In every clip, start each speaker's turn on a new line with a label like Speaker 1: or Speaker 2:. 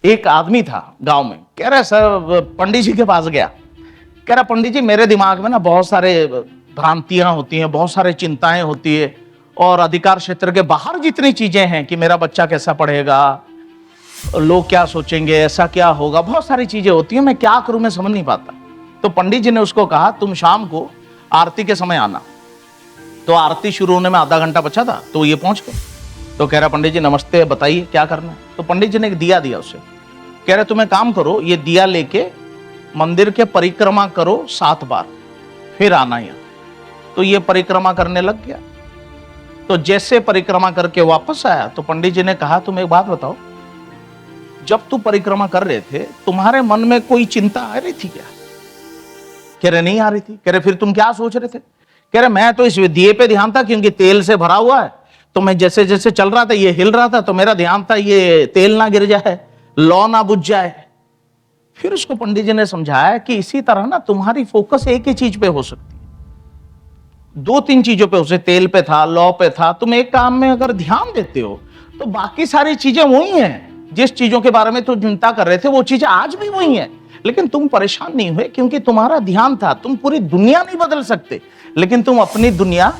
Speaker 1: एक आदमी था गांव में, कह रहा सर पंडित जी के पास गया, कह रहा पंडित जी मेरे दिमाग में ना बहुत सारे भ्रांतियां होती हैं, बहुत सारे चिंताएं होती है, और अधिकार क्षेत्र के बाहर जितनी चीजें हैं कि मेरा बच्चा कैसा पढ़ेगा, लोग क्या सोचेंगे, ऐसा क्या होगा, बहुत सारी चीजें होती हैं, मैं क्या करूं, मैं समझ नहीं पाता। तो पंडित जी ने उसको कहा तुम शाम को आरती के समय आना। तो आरती शुरू होने में आधा घंटा बचा था, तो ये पहुंच गए। तो कह रहा पंडित जी नमस्ते, बताइए क्या करना है। तो पंडित जी ने एक दिया दिया उसे, कह रहे तुम्हें काम करो, ये दिया लेके मंदिर के परिक्रमा करो 7 बार, फिर आना यहाँ। तो ये परिक्रमा करने लग गया। तो जैसे परिक्रमा करके वापस आया तो पंडित जी ने कहा तुम एक बात बताओ, जब तू परिक्रमा कर रहे थे तुम्हारे मन में कोई चिंता आ रही थी क्या? कह रहे नहीं आ रही थी। कह रहे फिर तुम क्या सोच रहे थे? कह रहे मैं तो इस दिए पे ध्यान था, क्योंकि तेल से भरा हुआ है, तो मैं जैसे जैसे चल रहा था ये हिल रहा था, तो मेरा ध्यान था ये तेल ना गिर जाए, लौ ना बुझ जाए। फिर उसको पंडित जी ने समझाया कि इसी तरह ना तुम्हारी फोकस एक ही चीज पे हो सकती है, 2-3 चीजों पे, उसे तेल पे था, लौ पे था। तुम एक काम में अगर ध्यान देते हो तो बाकी सारी चीजें वही हैं, जिस चीजों के बारे में तुम चिंता कर रहे थे वो चीजें आज भी वही हैं, लेकिन तुम परेशान नहीं हुए क्योंकि तुम्हारा ध्यान था। तुम पूरी दुनिया नहीं बदल सकते, लेकिन तुम अपनी दुनिया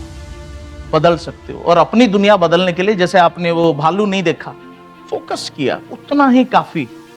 Speaker 1: बदल सकते हो। और अपनी दुनिया बदलने के लिए, जैसे आपने वो भालू नहीं देखा, फोकस किया, उतना ही काफी।